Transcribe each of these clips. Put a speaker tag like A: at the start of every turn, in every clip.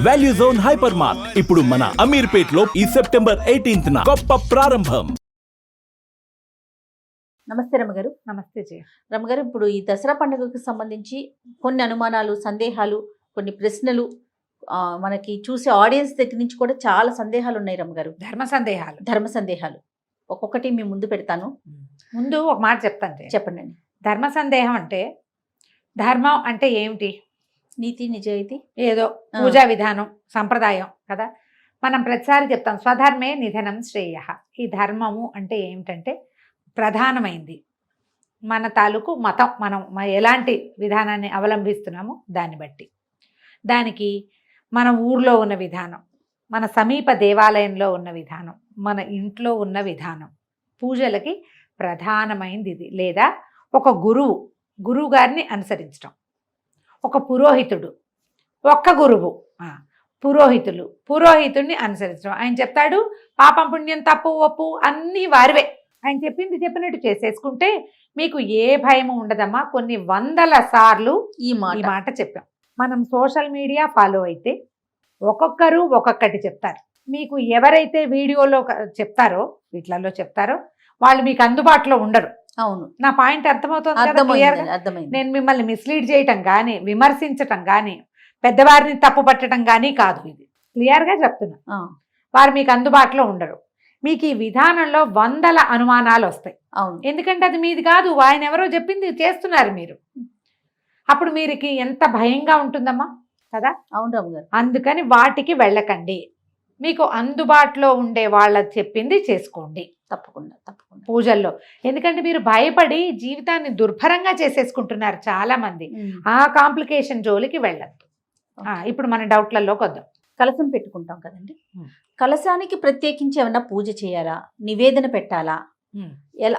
A: Value zone hyper mart ఇప్పుడు మన అమీర్పేట్ లో ఈ సెప్టెంబర్ 18న గొప్ప ప్రారంభం.
B: నమస్తే రమగారు.
C: నమస్తే జయ.
B: రమగారు, ఇప్పుడు ఈ దసరా పండుగకు సంబంధించి కొన్ని అనుమానాలు, సందేహాలు, కొన్ని ప్రశ్నలు మనకి చూసే ఆడియన్స్ దగ్గర నుంచి కూడా చాలా సందేహాలు ఉన్నాయి రమగారు. ధర్మ సందేహాలు ఒక్కొక్కటి మీ ముందు పెడతాను.
C: ముందు ఒక మాట చెప్తాను.
B: చెప్పండి.
C: ధర్మ సందేహం అంటే ధర్మం అంటే ఏమిటి?
B: నీతి నిజాయితీ,
C: ఏదో పూజా విధానం, సంప్రదాయం కదా. మనం ప్రతిసారి చెప్తాం స్వధర్మే నిధనం శ్రేయ. ఈ ధర్మము అంటే ఏమిటంటే ప్రధానమైంది మన తాలూకు మతం, మనం ఎలాంటి విధానాన్ని అవలంబిస్తున్నామో దాన్ని బట్టి. దానికి మన ఊర్లో ఉన్న విధానం, మన సమీప దేవాలయంలో ఉన్న విధానం, మన ఇంట్లో ఉన్న విధానం, పూజలకి ప్రధానమైనది ఇది. లేదా ఒక గురువు గారిని అనుసరించడం, ఒక పురోహితుడు, ఒక్క గురువు, పురోహితుడిని అనుసరించడం. ఆయన చెప్తాడు పాపం పుణ్యం తప్పు ఒప్పు అన్నీ వారివే, ఆయన చెప్పినట్టు చేసేసుకుంటే మీకు ఏ భయము ఉండదమ్మా. కొన్ని వందల సార్లు ఈ మాట చెప్పాం. మనం సోషల్ మీడియా ఫాలో అయితే ఒక్కొక్కరు ఒక్కొక్కటి చెప్తారు. మీకు ఎవరైతే వీడియోలో చెప్తారో, వీటిలలో చెప్తారో వాళ్ళు మీకు అందుబాటులో ఉండరు.
B: అవును,
C: నా పాయింట్ అర్థమవుతుంది. నేను మిమ్మల్ని మిస్లీడ్ చేయటం కానీ, విమర్శించటం కానీ, పెద్దవారిని తప్పు పట్టడం కానీ కాదు. ఇది క్లియర్గా చెప్తున్నా. వారు మీకు అందుబాటులో ఉండరు. మీకు ఈ విధానంలో వందల అనుమానాలు వస్తాయి.
B: అవును,
C: ఎందుకంటే అది మీది కాదు, ఆయన ఎవరో చెప్పింది చేస్తున్నారు మీరు. అప్పుడు మీరుకి ఎంత భయంగా ఉంటుందమ్మా కదా.
B: అవును రాము గారు.
C: అందుకని వాటికి వెళ్ళకండి. మీకు అందుబాటులో ఉండే వాళ్ళ చెప్పింది చేసుకోండి.
B: తప్పకుండా
C: పూజల్లో. ఎందుకంటే మీరు భయపడి జీవితాన్ని దుర్భరంగా చేసేసుకుంటున్నారు చాలా మంది. ఆ కాంప్లికేషన్ జోలికి వెళ్ళద్దు. ఇప్పుడు మన డౌట్లలోకి వద్దాం.
B: కలశం పెట్టుకుంటాం కదండి, కలశానికి ప్రత్యేకించి ఏమన్నా పూజ చేయాలా, నివేదన పెట్టాలా,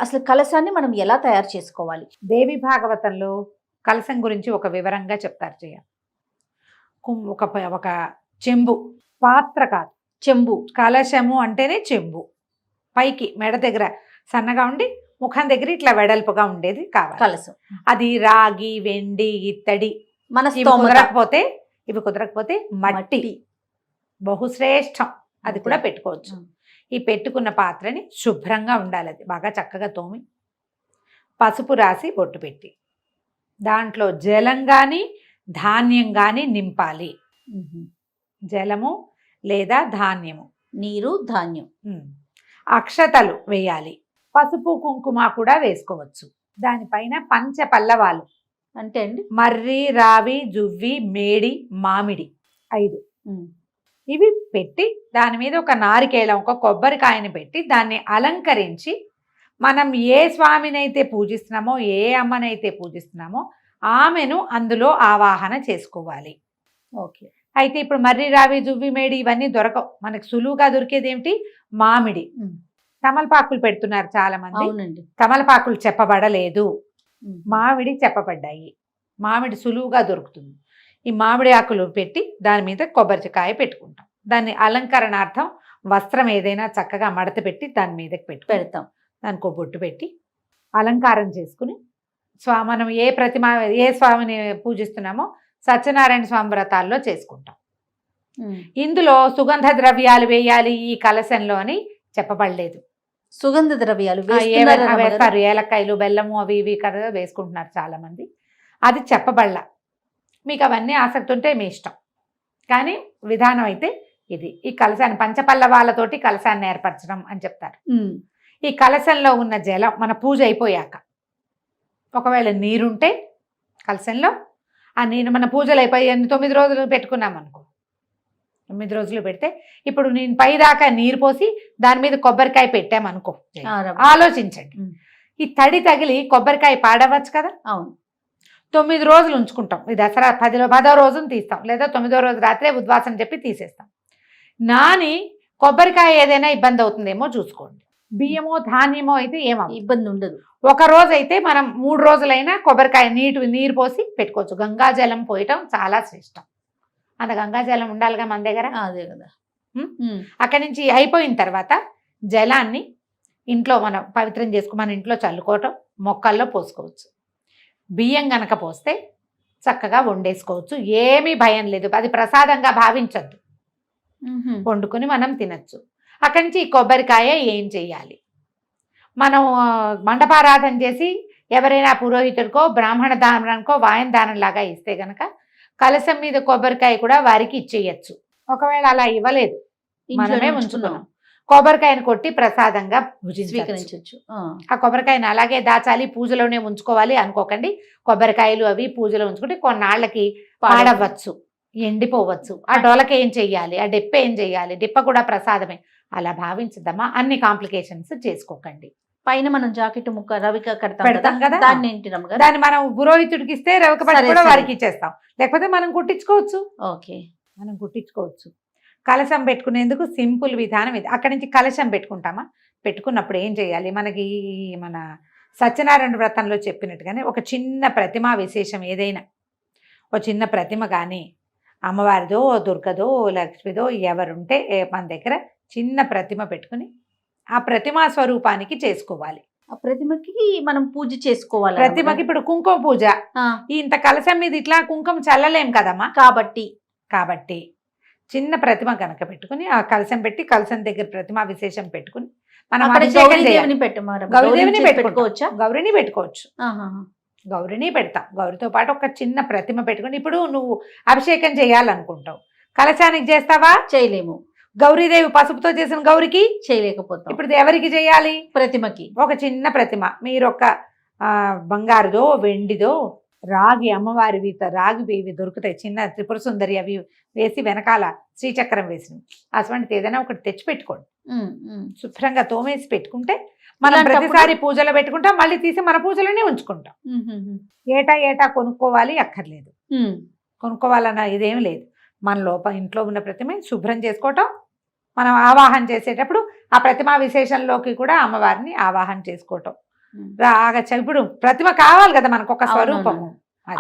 B: అసలు కలశాన్ని మనం ఎలా తయారు చేసుకోవాలి?
C: దేవి భాగవతంలో కలశం గురించి ఒక వివరంగా చెప్తారు. ఒక చెంబు, పాత్ర కాదు, చెంబు. కలశము అంటేనే చెంబు, పైకి మెడ దగ్గర సన్నగా ఉండి ముఖం దగ్గర ఇట్లా వెడల్పుగా ఉండేది కావాలి
B: కలశం.
C: అది రాగి, వెండి, ఇత్తడి. ఇవి కుదరకపోతే మట్టి బహుశ్రేష్టం, అది కూడా పెట్టుకోవచ్చు. ఈ పెట్టుకున్న పాత్రని శుభ్రంగా ఉండాలి, అది బాగా చక్కగా తోమి పసుపు రాసి బొట్టు పెట్టి దాంట్లో జలం కానీ ధాన్యం కానీ నింపాలి. జలము లేదా ధాన్యము,
B: నీరు, ధాన్యం.
C: అక్షతలు వేయాలి. పసుపు కుంకుమ కూడా వేసుకోవచ్చు. దానిపైన పంచ పల్లవాలు
B: అంటే అండి
C: మర్రి, రావి, జువ్వి, మేడి, మామిడి 5 ఇవి పెట్టి దాని మీద ఒక నారికేళం, ఒక కొబ్బరికాయని పెట్టి దాన్ని అలంకరించి మనం ఏ స్వామినైతే పూజిస్తున్నామో, ఏ అమ్మనైతే పూజిస్తున్నామో ఆమెను అందులో ఆవాహన చేసుకోవాలి.
B: ఓకే.
C: అయితే ఇప్పుడు మర్రి, రావి, జువ్వి, మేడి ఇవన్నీ దొరకవు. మనకు సులువుగా దొరికేది ఏమిటి? మామిడి. తమలపాకులు పెడుతున్నారు చాలా మంది.
B: అవునండి,
C: తమలపాకులు చెప్పబడలేదు, మామిడి చెప్పబడ్డాయి. మామిడి సులువుగా దొరుకుతుంది. ఈ మామిడి ఆకులు పెట్టి దాని మీద కొబ్బరికాయ పెట్టుకుంటాం. దాన్ని అలంకరణార్థం వస్త్రం ఏదైనా చక్కగా మడత పెట్టి దాని మీదకి పెడతాం. దానికి ఒక బొట్టు పెట్టి అలంకారం చేసుకుని మనం ఏ స్వామిని పూజిస్తున్నామో సత్యనారాయణ స్వామి వ్రతాల్లో చేసుకుంటాం. ఇందులో సుగంధ ద్రవ్యాలు వేయాలి ఈ కలశంలో అని చెప్పబడలేదు.
B: సుగంధ ద్రవ్యాలు
C: వేస్తారు, ఏలక్కాయలు, బెల్లము అవి ఇవి కదా వేసుకుంటున్నారు చాలా మంది. అది చెప్పబడలా. మీకు అవన్నీ ఆసక్తి ఉంటే మీ ఇష్టం, కానీ విధానం అయితే ఇది. ఈ కలశాన్ని పంచపల్లవాలతోటి కలశాన్ని ఏర్పరచడం అని చెప్తారు. ఈ కలశంలో ఉన్న జలం మన పూజ అయిపోయాక, ఒకవేళ నీరుంటే కలశంలో ఆ నీరు మన పూజలు అయిపోయి 9 రోజులు పెట్టుకున్నాం అనుకో, 9 రోజులు పెడితే ఇప్పుడు నేను పైదాకా నీరు పోసి దాని మీద కొబ్బరికాయ పెట్టామనుకో, ఆలోచించండి, ఈ తడి తగిలి కొబ్బరికాయ పాడవచ్చు కదా.
B: అవును.
C: 9 రోజులు ఉంచుకుంటాం. ఈ దసరా 10వ రోజును తీస్తాం, లేదా 9వ రోజు రాత్రే ఉద్వాసన చెప్పి తీసేస్తాం. నాని కొబ్బరికాయ ఏదైనా ఇబ్బంది అవుతుందేమో చూసుకోండి. బియ్యమో ధాన్యమో అయితే ఏమో
B: ఇబ్బంది ఉండదు.
C: ఒక రోజు అయితే మనం 3 రోజులైనా కొబ్బరికాయ నీరు పోసి పెట్టుకోవచ్చు. గంగాజలం పోయటం చాలా శ్రేష్టం. అంత గంగాజలం ఉండాలిగా మన దగ్గర.
B: అదే కదా.
C: అక్కడి నుంచి అయిపోయిన తర్వాత జలాన్ని ఇంట్లో మనం పవిత్రం చేసుకుని మన ఇంట్లో చల్లుకోవటం, మొక్కల్లో పోసుకోవచ్చు. బియ్యం గనక పోస్తే చక్కగా వండేసుకోవచ్చు, ఏమీ భయం లేదు. అది ప్రసాదంగా భావించద్దు, వండుకొని మనం తినచ్చు. అక్కడి నుంచి ఈ కొబ్బరికాయ ఏం చెయ్యాలి, మనం మండపారాధన చేసి ఎవరైనా పురోహితుడికో బ్రాహ్మణ దానానికో వాయన దానం లాగా ఇస్తే గనక కలశం మీద కొబ్బరికాయ కూడా వారికి ఇచ్చేయచ్చు. ఒకవేళ అలా ఇవ్వలేదు, మనమే ఉంచుకున్నాం, కొబ్బరికాయను కొట్టి ప్రసాదంగా
B: స్వీకరించవచ్చు.
C: ఆ కొబ్బరికాయను అలాగే దాచాలి, పూజలోనే ఉంచుకోవాలి అనుకోకండి. కొబ్బరికాయలు అవి పూజలో ఉంచుకుంటే కొన్నాళ్ళకి పాడవచ్చు, ఎండిపోవచ్చు. ఆ డొలక ఏం చెయ్యాలి, ఆ డిప్ప ఏం చెయ్యాలి, డిప్ప కూడా ప్రసాదమే, అలా భావించద్దమ్మా. అన్ని కాంప్లికేషన్స్ చేసుకోకండి.
B: పైన మనం జాకెట్ ముక్క రవిక
C: పెడతాం కదా,
B: దాన్ని ఏంటి రమ్మగారు,
C: దాన్ని మనం పురోహితుడికి ఇస్తే రవిక పట్టి కూడా వారికి ఇచ్చేస్తాం, లేకపోతే మనం కుట్టించుకోవచ్చు.
B: ఓకే,
C: మనం కుట్టించుకోవచ్చు. కలశం పెట్టుకునేందుకు సింపుల్ విధానం ఇది. అక్కడి నుంచి కలశం పెట్టుకుంటామా, పెట్టుకున్నప్పుడు ఏం చేయాలి, మనకి మన సత్యనారాయణ వ్రతంలో చెప్పినట్టుగానే ఒక చిన్న ప్రతిమా విశేషం ఏదైనా, ఒక చిన్న ప్రతిమ కానీ అమ్మవారిదో దుర్గదో లక్ష్మిదో ఎవరుంటే మన దగ్గర చిన్న ప్రతిమ పెట్టుకుని ఆ ప్రతిమా స్వరూపానికి చేసుకోవాలి.
B: ఆ ప్రతిమకి మనం పూజ చేసుకోవాలి.
C: ప్రతిమకి ఇప్పుడు కుంకుమ పూజ, ఇంత కలశం మీద ఇట్లా కుంకుమ చల్లలేం కదమ్మా, కాబట్టి చిన్న ప్రతిమ కనుక పెట్టుకుని ఆ కలశం పెట్టి కలశం దగ్గర ప్రతిమా విశేషం పెట్టుకుని మనం గౌరీదేవిని పెట్టుకోవచ్చా, గౌరిని పెట్టుకోవచ్చు, గౌరిని పెడతాం. గౌరితో పాటు ఒక చిన్న ప్రతిమ పెట్టుకుని, ఇప్పుడు నువ్వు అభిషేకం చేయాలనుకుంటావు, కలశానికి చేస్తావా,
B: చేయలేము.
C: గౌరీదేవి పసుపుతో చేసిన గౌరికి
B: చేయలేకపోతాం.
C: ఇప్పుడు ఎవరికి చేయాలి,
B: ప్రతిమకి.
C: ఒక చిన్న ప్రతిమ మీరు ఒక బంగారుదో వెండిదో రాగి అమ్మవారివి రాగివి దొరుకుతాయి, చిన్న త్రిపుర సుందరి అవి వేసి వెనకాల శ్రీచక్రం వేసినవి, అటువంటిది ఏదైనా ఒకటి తెచ్చి పెట్టుకోండి. శుభ్రంగా తోమేసి పెట్టుకుంటే మనం ప్రతిసారి పూజలో పెట్టుకుంటాం, మళ్ళీ తీసి మన పూజలోనే ఉంచుకుంటాం. ఏటా కొనుక్కోవాలి అక్కర్లేదు, కొనుక్కోవాలన్న ఇదేం లేదు. మన ఇంట్లో ఉన్న ప్రతిమ శుభ్రం చేసుకోవటం, మనం ఆవాహన చేసేటప్పుడు ఆ ప్రతిమా విశేషంలోకి కూడా అమ్మవారిని ఆవాహన చేసుకోవటం. ఇప్పుడు ప్రతిమ కావాలి కదా మనకు ఒక స్వరూపము.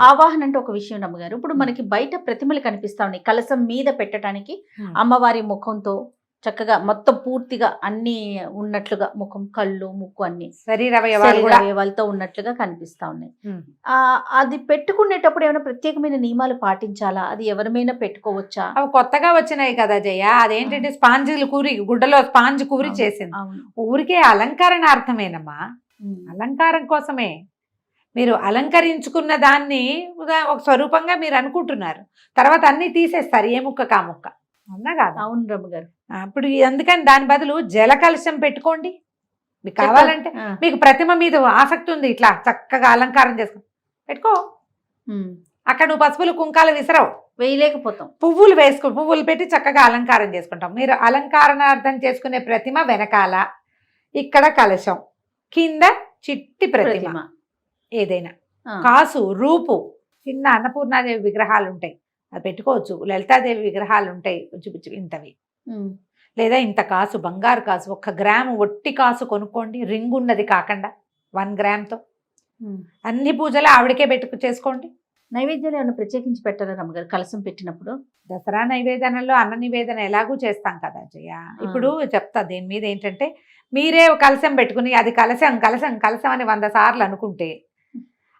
B: ఆవాహన అంటే ఒక విషయం అమ్మగారు, ఇప్పుడు మనకి బయట ప్రతిమలు కనిపిస్తా ఉన్నాయి, కలశం మీద పెట్టడానికి అమ్మవారి ముఖంతో చక్కగా మొత్తం పూర్తిగా అన్ని ఉన్నట్లుగా, ముఖం కళ్ళు ముక్కు అన్ని శరీరవయవాలతో ఉన్నట్లుగా కనిపిస్తా ఉన్నాయి. అది పెట్టుకునేటప్పుడు ఏమైనా ప్రత్యేకమైన నియమాలు పాటించాలా, అది ఎవరిమైనా పెట్టుకోవచ్చా?
C: అవి కొత్తగా వచ్చినాయి కదా జయ, అదేంటంటే స్పాంజిలు కూరి గుడ్డలో స్పాంజ్ కూరి చేసింది, ఊరికే అలంకరణార్థమేనమ్మా, అలంకారం కోసమే. మీరు అలంకరించుకున్న దాన్ని ఒక స్వరూపంగా మీరు అనుకుంటున్నారు, తర్వాత అన్ని తీసేస్తారు ఏ ముక్క కా ముక్క, అవునా కాదు?
B: అవును రమ్మ గారు.
C: ఇప్పుడు అందుకని దాని బదులు జల కలశం పెట్టుకోండి. మీకు కావాలంటే, మీకు ప్రతిమ మీద ఆసక్తి ఉంది, ఇట్లా చక్కగా అలంకారం చేసుకో పెట్టుకో. అక్కడ నువ్వు పసుపులు కుంకాలు విసరవు,
B: వేయలేకపోతాం,
C: పువ్వులు పువ్వులు పెట్టి చక్కగా అలంకారం చేసుకుంటాం. మీరు అలంకరణార్థం చేసుకునే ప్రతిమ వెనకాల ఇక్కడ కలశం, కింద చిట్టి ప్రతిమ ఏదైనా, కాసు రూపు, చిన్న అన్నపూర్ణాదేవి విగ్రహాలు ఉంటాయి అది పెట్టుకోవచ్చు, లలితాదేవి విగ్రహాలు ఉంటాయి ఇంతవి, లేదా ఇంత కాసు బంగారు కాసు 1 గ్రాము ఒట్టి కాసు కొనుక్కోండి, రింగ్ ఉన్నది కాకుండా 1 గ్రామ్తో అన్ని పూజలు ఆవిడకే చేసుకోండి.
B: నైవేద్యాలు ఏమైనా ప్రత్యేకించి పెట్టారా రమ్మగారు కలశం పెట్టినప్పుడు?
C: దసరా నైవేదనలో అన్న నివేదన ఎలాగూ చేస్తాం కదా జయ. ఇప్పుడు చెప్తా దీని మీద ఏంటంటే, మీరే కలశం పెట్టుకుని అది కలశం కలశం కలశం అని 100 సార్లు అనుకుంటే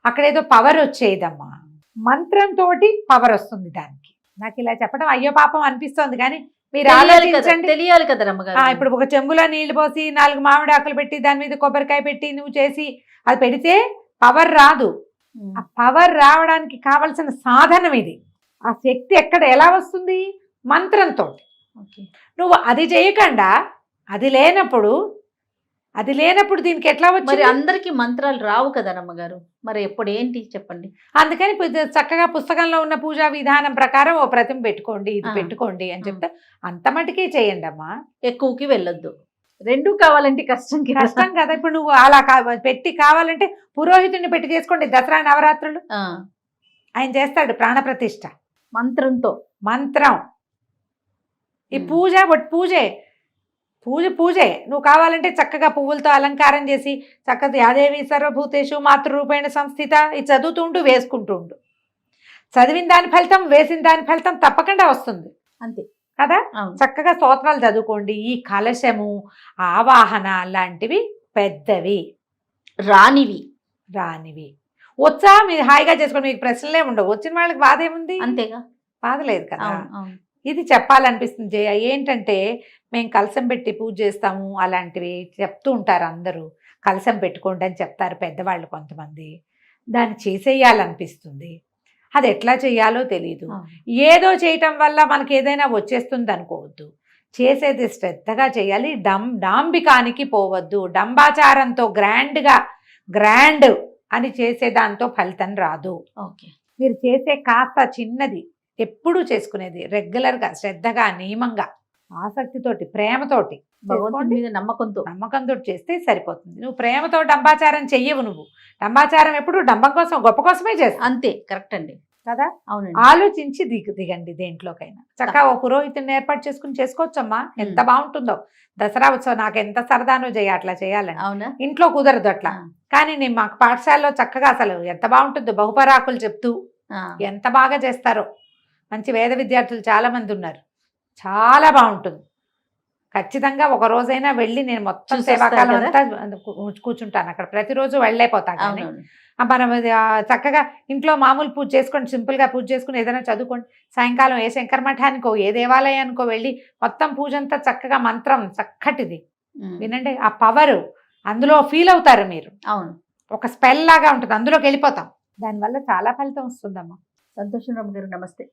C: అక్కడేదో పవర్ వచ్చేదమ్మా, మంత్రంతో పవర్ వస్తుంది దానికి. నాకు ఇలా చెప్పడం అయ్యో పాపం అనిపిస్తోంది, కానీ మీరు ఆలోచించండి,
B: తెలియాలి కదా రమ్మగారు.
C: ఇప్పుడు ఒక చెంబులో నీళ్లు పోసి 4 మామిడి ఆకులు పెట్టి దాని మీద కొబ్బరికాయ పెట్టి నువ్వు చేసి అది పెడితే పవర్ రాదు. ఆ పవర్ రావడానికి కావలసిన సాధనం ఇది. ఆ శక్తి ఎక్కడ ఎలా వస్తుంది, మంత్రంతో. నువ్వు అది చేయకుండా అది లేనప్పుడు దీనికి ఎట్లా వచ్చి,
B: అందరికి మంత్రాలు రావు కదా రమ్మగారు, మరి ఎప్పుడు ఏంటి చెప్పండి.
C: అందుకని చక్కగా పుస్తకంలో ఉన్న పూజా విధానం ప్రకారం ఓ ప్రతిమ పెట్టుకోండి, ఇది పెట్టుకోండి అని చెప్తే అంత మటుకే చేయండి అమ్మా,
B: ఎక్కువకి వెళ్ళొద్దు. 2 కావాలంటే కష్టం
C: కదా. ఇప్పుడు నువ్వు అలా పెట్టి కావాలంటే పురోహితుడిని పెట్టి చేసుకోండి. దసరా నవరాత్రులు ఆయన చేస్తాడు ప్రాణప్రతిష్ఠ
B: మంత్రంతో.
C: మంత్రం ఈ పూజే నువ్వు కావాలంటే చక్కగా పువ్వులతో అలంకారం చేసి చక్కగా యాదేవి సర్వభూతేషు మాతృరూపేణ సంస్థిత ఇది చదువుతూ ఉంటూ వేసుకుంటూ ఉండు. చదివిన దాని ఫలితం వేసిన దాని ఫలితం తప్పకుండా వస్తుంది,
B: అంతే
C: కదా. చక్కగా స్తోత్రాలు చదువుకోండి. ఈ కలశము ఆవాహన లాంటివి పెద్దవి రానివి వచ్చా మీరు హాయిగా చేసుకోండి, మీకు ప్రశ్నలే ఉండవు. వచ్చిన వాళ్ళకి బాధ ఏముంది?
B: అంతేగా.
C: బాధ లేదు కదా.
B: అవును, అవును.
C: ఇది చెప్పాలనిపిస్తుంది జయ. ఏంటంటే మేము కలశం పెట్టి పూజ చేస్తాము అలాంటివి చెప్తూ ఉంటారు అందరూ. కలశం పెట్టుకోండి అని చెప్తారు పెద్దవాళ్ళు కొంతమంది. దాన్ని చేసేయాలనిపిస్తుంది, అది ఎట్లా చేయాలో తెలియదు.
B: అవును.
C: ఏదో చేయటం వల్ల మనకి ఏదైనా వచ్చేస్తుంది అనుకోవద్దు. చేసేది శ్రద్ధగా చేయాలి. డాంబికానికి పోవద్దు. డంబాచారంతో గ్రాండ్ అని చేసేదాంతో ఫలితం రాదు.
B: ఓకే.
C: మీరు చేసే కాస్త చిన్నది ఎప్పుడూ చేసుకునేది రెగ్యులర్గా, శ్రద్ధగా, నియమంగా, ఆసక్తితోటి, ప్రేమతోటి
B: భగవంతుడి మీద
C: నమ్మకంతో చేస్తే సరిపోతుంది. నువ్వు ప్రేమతో డంబాచారం చెయ్యవు. నువ్వు డంబాచారం ఎప్పుడు డంబం కోసం, గొప్ప కోసమే చేస్తావు.
B: అంతే, కరెక్ట్ అండి
C: కదా.
B: అవునండి.
C: ఆలోచించి దిగండి దేంట్లోకైనా. చక్కగా ఓ పురోహితుడిని ఏర్పాటు చేసుకోవచ్చమ్మా. ఎంత బాగుంటుందో. దసరా ఉత్సవం నాకు ఎంత సరదానో అట్లా చేయాలని.
B: అవునా?
C: ఇంట్లో కుదరదు అట్లా. కానీ నేను మాకు పాఠశాలలో చక్కగా అసలు ఎంత బాగుంటుందో, బహుపరాకులు చెప్తూ ఎంత బాగా చేస్తారో. మంచి వేద విద్యార్థులు చాలా మంది ఉన్నారు. చాలా బాగుంటుంది. ఖచ్చితంగా ఒక రోజైనా వెళ్ళి నేను మొత్తం సేవాకాలం అంతా కూర్చుంటాను అక్కడ. ప్రతిరోజు వెళ్ళైపోతాను. కానీ మనం చక్కగా ఇంట్లో మామూలు పూజ చేసుకోండి, సింపుల్గా పూజ చేసుకుని ఏదైనా చదువుకోండి. సాయంకాలం ఏ శంకర మఠానికో ఏ దేవాలయానికో వెళ్ళి మొత్తం పూజ అంతా చక్కగా మంత్రం చక్కటిది వినండి. ఆ పవర్ అందులో ఫీల్ అవుతారు మీరు.
B: అవును,
C: ఒక స్పెల్ లాగా ఉంటుంది, అందులోకి వెళ్ళిపోతాం. దానివల్ల చాలా ఫలితం వస్తుందమ్మా.
B: సంతోషం రమ్మ గారు, నమస్తే.